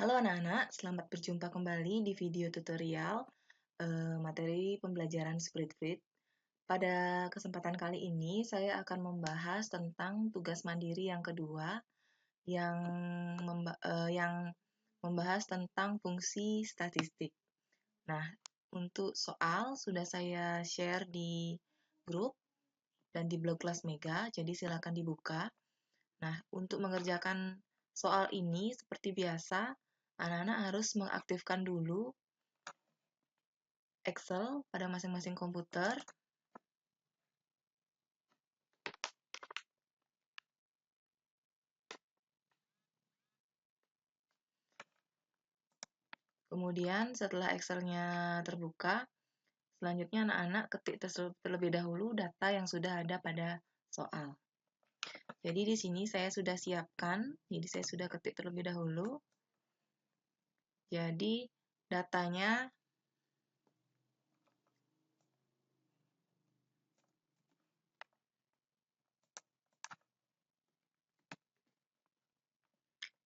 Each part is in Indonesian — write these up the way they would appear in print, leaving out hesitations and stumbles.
Halo anak-anak, selamat berjumpa kembali di video tutorial materi pembelajaran Spreadsheet. Pada kesempatan kali ini, saya akan membahas tentang tugas mandiri yang kedua, yang membahas tentang fungsi statistik. Nah, untuk soal sudah saya share di grup dan di blog kelas Mega, jadi silakan dibuka. Nah, untuk mengerjakan soal ini, seperti biasa, anak-anak harus mengaktifkan dulu Excel pada masing-masing komputer. Kemudian setelah Excel-nya terbuka, selanjutnya anak-anak ketik terlebih dahulu data yang sudah ada pada soal. Jadi di sini saya sudah siapkan, jadi saya sudah ketik terlebih dahulu. Jadi datanya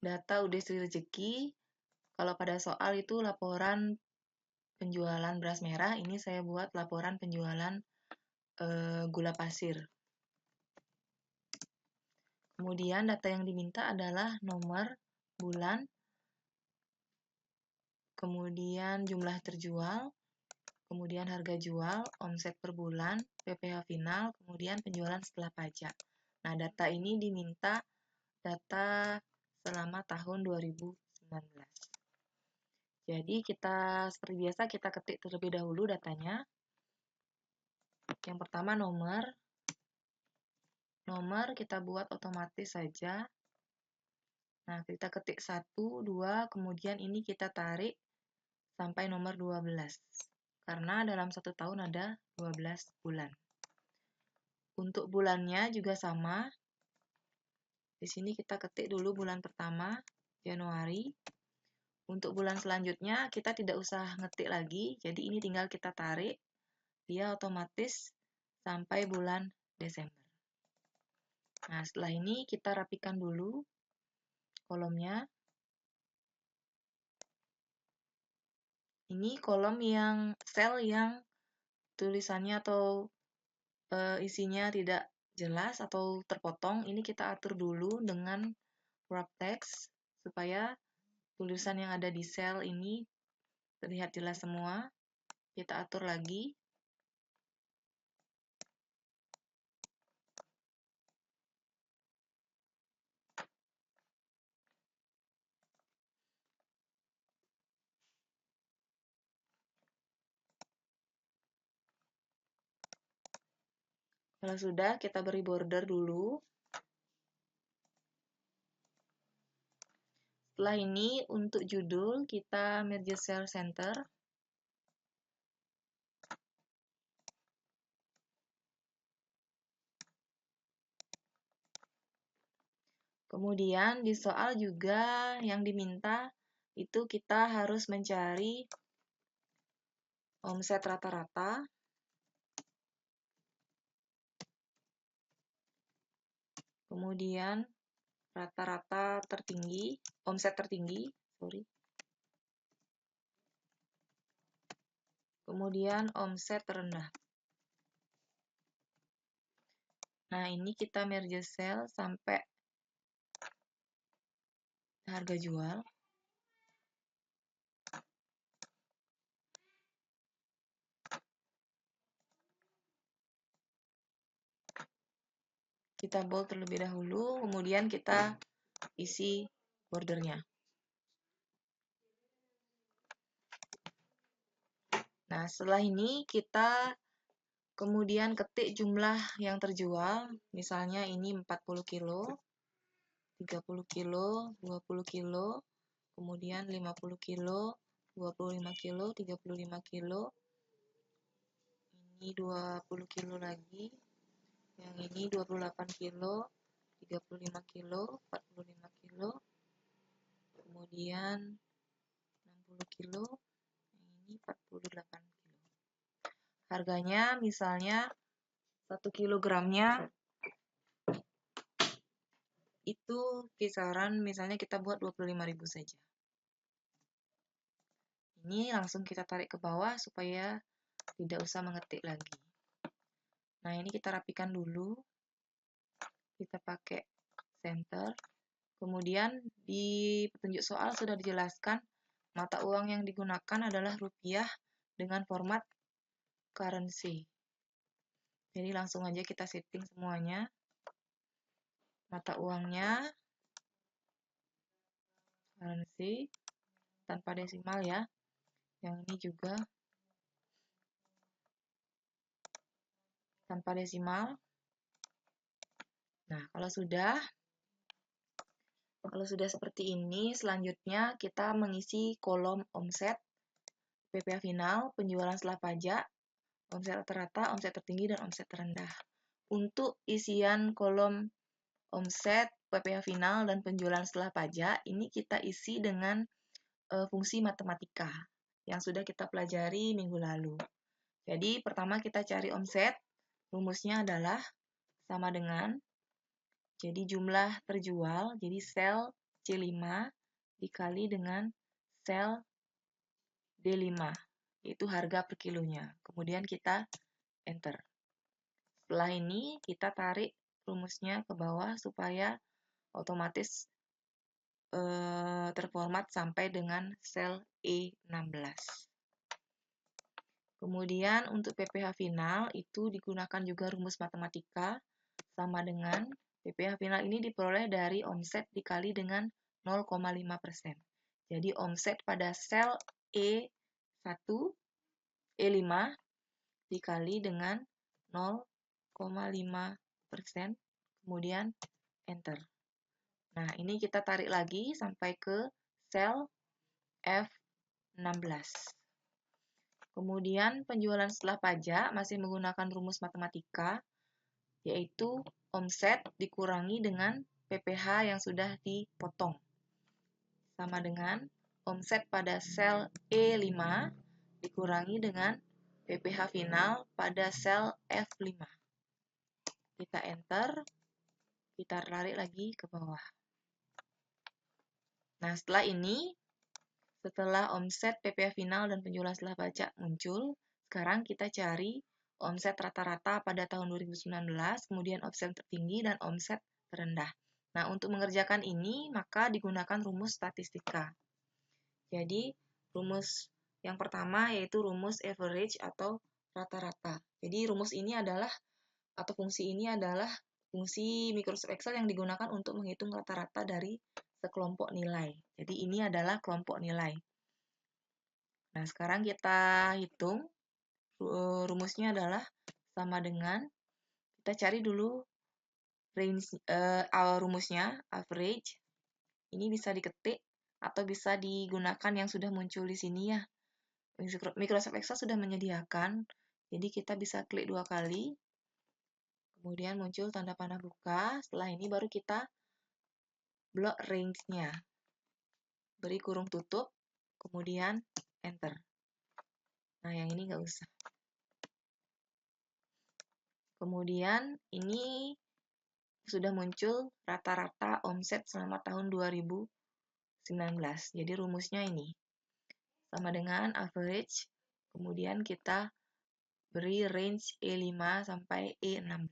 data UD Sri Rejeki. Kalau pada soal itu laporan penjualan beras merah, ini saya buat laporan penjualan gula pasir. Kemudian data yang diminta adalah nomor, bulan, kemudian jumlah terjual, kemudian harga jual, omset per bulan, PPh final, kemudian penjualan setelah pajak. Nah, data ini diminta data selama tahun 2019. Jadi seperti biasa kita ketik terlebih dahulu datanya. Yang pertama nomor kita buat otomatis saja. Nah, kita ketik 1, 2, kemudian ini kita tarik sampai nomor 12. Karena dalam satu tahun ada 12 bulan. Untuk bulannya juga sama. Di sini kita ketik dulu bulan pertama, Januari. Untuk bulan selanjutnya kita tidak usah ngetik lagi, jadi ini tinggal kita tarik. Dia otomatis sampai bulan Desember. Nah, setelah ini kita rapikan dulu kolomnya. Ini kolom sel yang tulisannya atau isinya tidak jelas atau terpotong. Ini kita atur dulu dengan wrap text supaya tulisan yang ada di sel ini terlihat jelas semua. Kita atur lagi. Kalau sudah, kita beri border dulu. Setelah ini, untuk judul, kita merge cell center. Kemudian, di soal juga yang diminta, itu kita harus mencari omset rata-rata. Kemudian, rata-rata tertinggi, omset tertinggi, kemudian omset terendah. Nah, ini kita merge cell sampai harga jual. Kita bold terlebih dahulu, kemudian kita isi bordernya. Nah, setelah ini kita kemudian ketik jumlah yang terjual, misalnya ini 40 kilo, 30 kilo, 20 kilo, kemudian 50 kilo, 25 kilo, 35 kilo, ini 20 kilo lagi, yang ini 28 kilo, 35 kilo, 45 kilo, kemudian 60 kilo, ini 48 kilo. Harganya misalnya 1 kilogramnya itu kisaran misalnya kita buat 25.000 saja. Ini langsung kita tarik ke bawah supaya tidak usah mengetik lagi. Nah, ini kita rapikan dulu. Kita pakai center. Kemudian di petunjuk soal sudah dijelaskan mata uang yang digunakan adalah rupiah dengan format currency. Jadi langsung aja kita setting semuanya. Mata uangnya currency tanpa desimal ya. Yang ini juga tanpa desimal. Nah, kalau sudah seperti ini, selanjutnya kita mengisi kolom omset, PPh final, penjualan setelah pajak, omset rata-rata, omset tertinggi, dan omset terendah. Untuk isian kolom omset, PPh final, dan penjualan setelah pajak, ini kita isi dengan fungsi matematika yang sudah kita pelajari minggu lalu. Jadi, pertama kita cari omset, rumusnya adalah sama dengan, jadi jumlah terjual, jadi sel C5 dikali dengan sel D5, yaitu harga per kilonya. Kemudian kita enter. Setelah ini kita tarik rumusnya ke bawah supaya otomatis terformat sampai dengan sel E16. Kemudian untuk PPh final itu digunakan juga rumus matematika sama dengan PPh final ini diperoleh dari omset dikali dengan 0,5%. Jadi omset pada sel E1, E5 dikali dengan 0,5%, kemudian enter. Nah, ini kita tarik lagi sampai ke sel F16. Kemudian penjualan setelah pajak masih menggunakan rumus matematika, yaitu omset dikurangi dengan PPh yang sudah dipotong. Sama dengan omset pada sel E5 dikurangi dengan PPh final pada sel F5. Kita enter, kita tarik lagi ke bawah. Nah, setelah omset, PPh final, dan penjualan setelah pajak muncul, sekarang kita cari omset rata-rata pada tahun 2019, kemudian omset tertinggi dan omset terendah. Nah, untuk mengerjakan ini, maka digunakan rumus statistika. Jadi, rumus yang pertama yaitu rumus average atau rata-rata. Jadi, rumus ini adalah, atau fungsi ini adalah fungsi Microsoft Excel yang digunakan untuk menghitung rata-rata dari sekelompok nilai. Jadi ini adalah kelompok nilai. Nah, sekarang kita hitung. Rumusnya adalah sama dengan, kita cari dulu range, rumusnya, average. Ini bisa diketik atau bisa digunakan yang sudah muncul di sini ya. Microsoft Excel sudah menyediakan, jadi kita bisa klik 2 kali. Kemudian muncul tanda panah buka. Setelah ini baru kita blok range-nya. Beri kurung tutup, kemudian enter. Nah, yang ini nggak usah. Kemudian ini sudah muncul rata-rata omset selama tahun 2019. Jadi rumusnya ini. Sama dengan average, kemudian kita beri range E5 sampai E16.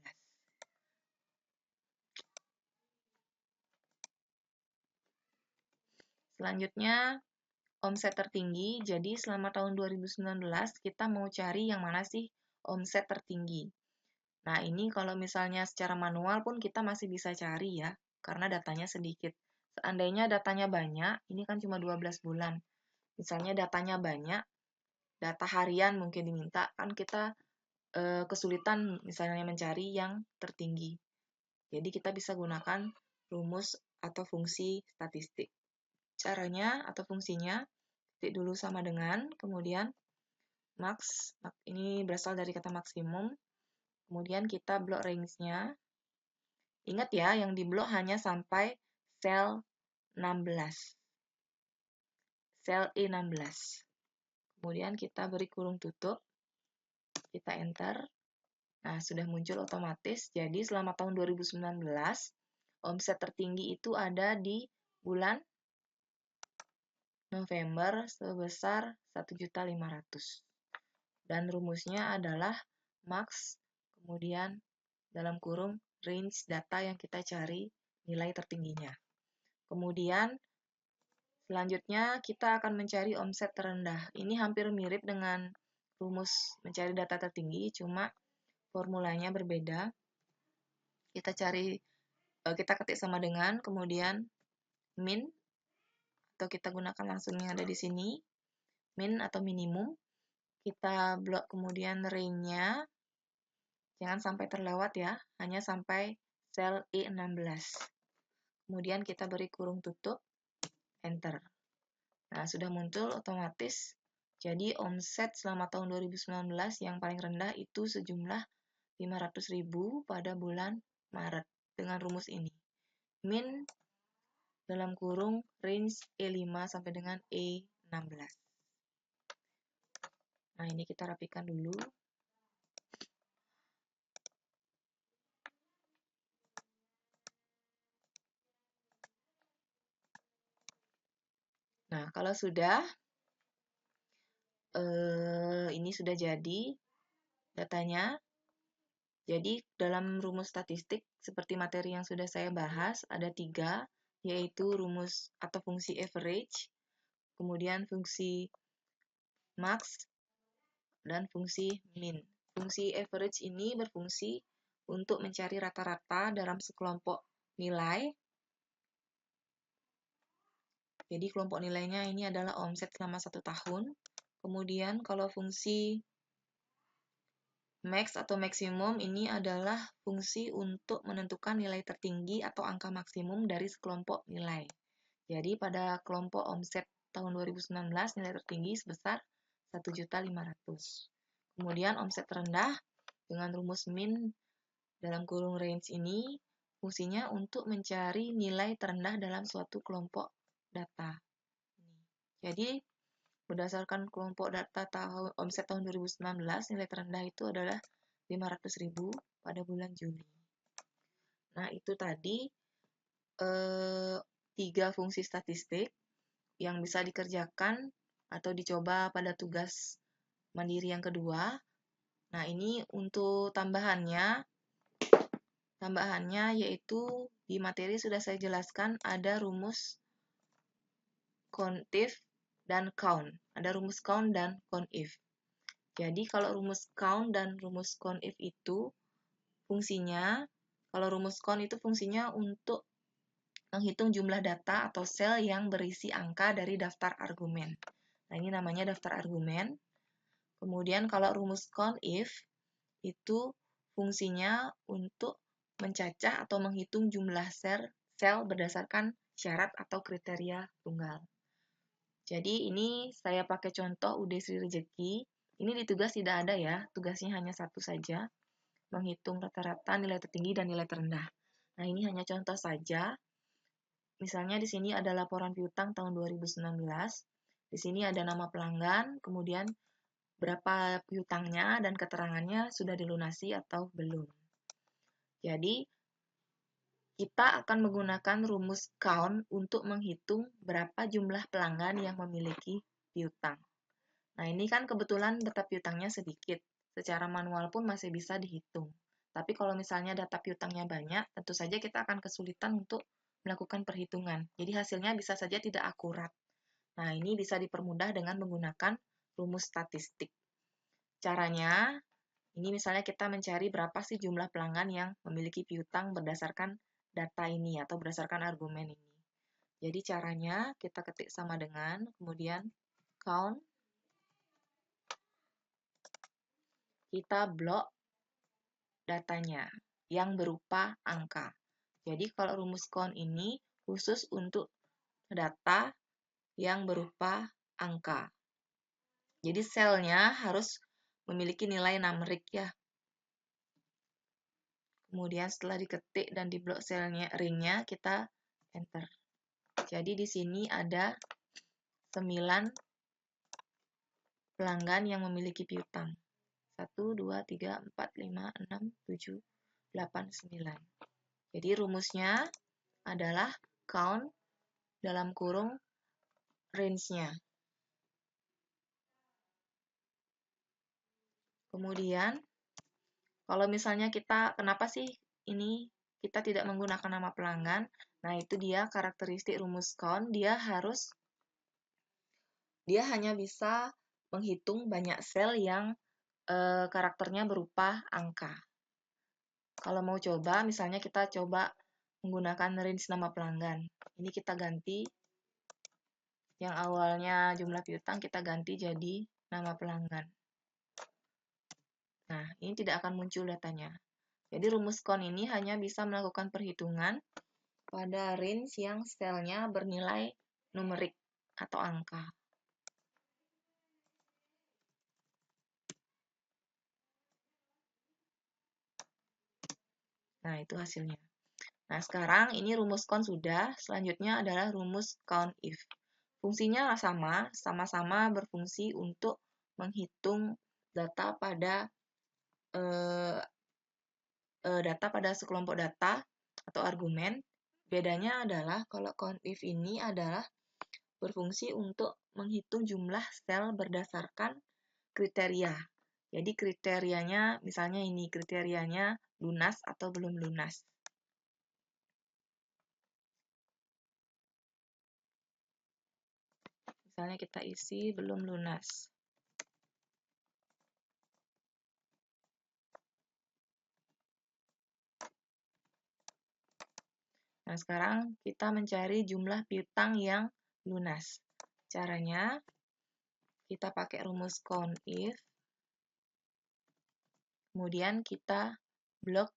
Selanjutnya, omset tertinggi. Jadi selama tahun 2019 kita mau cari yang mana sih omset tertinggi. Nah, ini kalau misalnya secara manual pun kita masih bisa cari ya, karena datanya sedikit. Seandainya datanya banyak, ini kan cuma 12 bulan. Misalnya datanya banyak, data harian mungkin diminta, kan kita kesulitan misalnya mencari yang tertinggi. Jadi kita bisa gunakan rumus atau fungsi statistik. Caranya atau fungsinya, ketik dulu sama dengan, kemudian max, ini berasal dari kata maksimum, kemudian kita blok range-nya. Ingat ya, yang diblok hanya sampai sel 16. Sel E16. Kemudian kita beri kurung tutup, kita enter. Nah, sudah muncul otomatis. Jadi selama tahun 2019, omset tertinggi itu ada di bulan November sebesar 1.500.000. Dan rumusnya adalah max, kemudian dalam kurung range data yang kita cari nilai tertingginya. Kemudian selanjutnya kita akan mencari omset terendah. Ini hampir mirip dengan rumus mencari data tertinggi, cuma formulanya berbeda. Kita ketik sama dengan, kemudian min, atau kita gunakan langsung yang ada di sini, min atau minimum. Kita blok kemudian range-nya, jangan sampai terlewat ya, hanya sampai sel E16. Kemudian kita beri kurung tutup, enter. Nah, sudah muncul otomatis. Jadi omset selama tahun 2019 yang paling rendah itu sejumlah 500.000 pada bulan Maret dengan rumus ini. Min dalam kurung range E5 sampai dengan E16. Nah, ini kita rapikan dulu. Nah, kalau sudah, ini sudah jadi datanya. Jadi, dalam rumus statistik, seperti materi yang sudah saya bahas, ada 3, yaitu rumus atau fungsi average, kemudian fungsi max, dan fungsi min. Fungsi average ini berfungsi untuk mencari rata-rata dalam sekelompok nilai. Jadi, kelompok nilainya ini adalah omset selama 1 tahun. Kemudian, kalau fungsi max atau maksimum ini adalah fungsi untuk menentukan nilai tertinggi atau angka maksimum dari sekelompok nilai. Jadi pada kelompok omset tahun 2019 nilai tertinggi sebesar 1.500.000. Kemudian omset terendah dengan rumus min dalam kurung range ini fungsinya untuk mencari nilai terendah dalam suatu kelompok data. Jadi berdasarkan kelompok data omset tahun 2019, nilai terendah itu adalah 500.000 pada bulan Juni. Nah, itu tadi 3 fungsi statistik yang bisa dikerjakan atau dicoba pada tugas mandiri yang kedua. Nah, ini untuk tambahannya yaitu di materi sudah saya jelaskan ada rumus CONTIF dan count. Ada rumus count dan CONIF. Jadi kalau rumus count dan rumus CONIF itu fungsinya, kalau rumus count itu fungsinya untuk menghitung jumlah data atau sel yang berisi angka dari daftar argumen. Nah, ini namanya daftar argumen. Kemudian kalau rumus CONIF itu fungsinya untuk mencacah atau menghitung jumlah sel berdasarkan syarat atau kriteria tunggal. Jadi ini saya pakai contoh UD Sri Rejeki. Ini di tugas tidak ada ya, tugasnya hanya satu saja, menghitung rata-rata nilai tertinggi dan nilai terendah. Nah, ini hanya contoh saja. Misalnya di sini ada laporan piutang tahun 2019. Di sini ada nama pelanggan, kemudian berapa piutangnya dan keterangannya sudah dilunasi atau belum. Jadi, kita akan menggunakan rumus count untuk menghitung berapa jumlah pelanggan yang memiliki piutang. Nah, ini kan kebetulan data piutangnya sedikit. Secara manual pun masih bisa dihitung. Tapi kalau misalnya data piutangnya banyak, tentu saja kita akan kesulitan untuk melakukan perhitungan. Jadi hasilnya bisa saja tidak akurat. Nah, ini bisa dipermudah dengan menggunakan rumus statistik. Caranya, ini misalnya kita mencari berapa sih jumlah pelanggan yang memiliki piutang berdasarkan data ini atau berdasarkan argumen ini. Jadi caranya kita ketik sama dengan, kemudian count, kita blok datanya yang berupa angka. Jadi kalau rumus count ini khusus untuk data yang berupa angka. Jadi selnya harus memiliki nilai numerik ya. Kemudian setelah diketik dan diblok selnya, ringnya, kita enter. Jadi di sini ada 9 pelanggan yang memiliki piutang. 1, 2, 3, 4, 5, 6, 7, 8, 9. Jadi rumusnya adalah count dalam kurung range-nya. Kemudian, kalau misalnya kenapa sih ini kita tidak menggunakan nama pelanggan? Nah, itu dia karakteristik rumus count, dia hanya bisa menghitung banyak sel yang karakternya berupa angka. Kalau mau coba, misalnya kita coba menggunakan range nama pelanggan. Ini kita ganti, yang awalnya jumlah piutang kita ganti jadi nama pelanggan. Nah, ini tidak akan muncul datanya. Jadi rumus count ini hanya bisa melakukan perhitungan pada range yang selnya bernilai numerik atau angka. Nah, itu hasilnya. Nah, sekarang ini rumus count sudah, selanjutnya adalah rumus count if. Fungsinya sama-sama berfungsi untuk menghitung data pada sekelompok data atau argumen. Bedanya adalah kalau count if ini adalah berfungsi untuk menghitung jumlah sel berdasarkan kriteria. Jadi kriterianya, misalnya ini kriterianya lunas atau belum lunas. Misalnya kita isi belum lunas. Nah, sekarang kita mencari jumlah piutang yang lunas. Caranya, kita pakai rumus count if, kemudian kita blok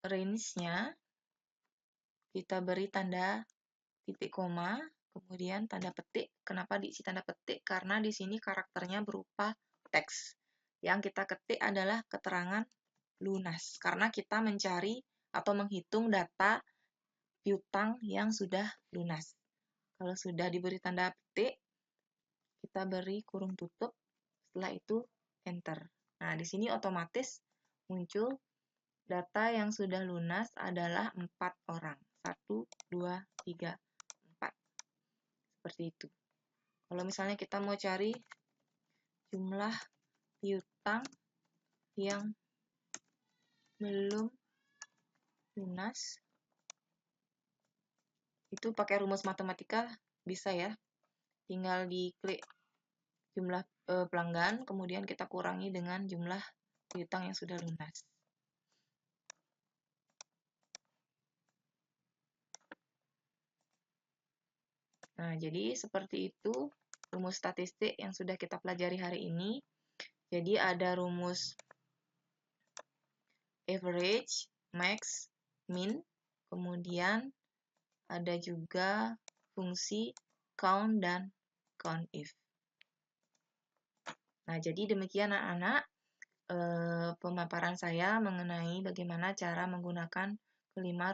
range-nya, kita beri tanda titik koma, kemudian tanda petik. Kenapa diisi tanda petik? Karena di sini karakternya berupa teks. Yang kita ketik adalah keterangan lunas, karena kita mencari atau menghitung data piutang yang sudah lunas. Kalau sudah diberi tanda petik, kita beri kurung tutup, setelah itu enter. Nah, di sini otomatis muncul data yang sudah lunas adalah 4 orang. 1, 2, 3, 4. Seperti itu. Kalau misalnya kita mau cari jumlah piutang yang belum lunas, itu pakai rumus matematika bisa ya. Tinggal diklik jumlah pelanggan, kemudian kita kurangi dengan jumlah piutang yang sudah lunas. Nah, jadi seperti itu rumus statistik yang sudah kita pelajari hari ini. Jadi ada rumus average, max, min, kemudian ada juga fungsi count dan count if. Nah, jadi demikian anak-anak pemaparan saya mengenai bagaimana cara menggunakan kelima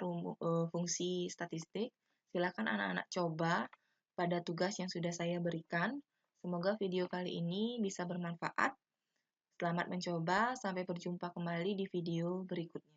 fungsi statistik. Silakan anak-anak coba pada tugas yang sudah saya berikan. Semoga video kali ini bisa bermanfaat. Selamat mencoba, sampai berjumpa kembali di video berikutnya.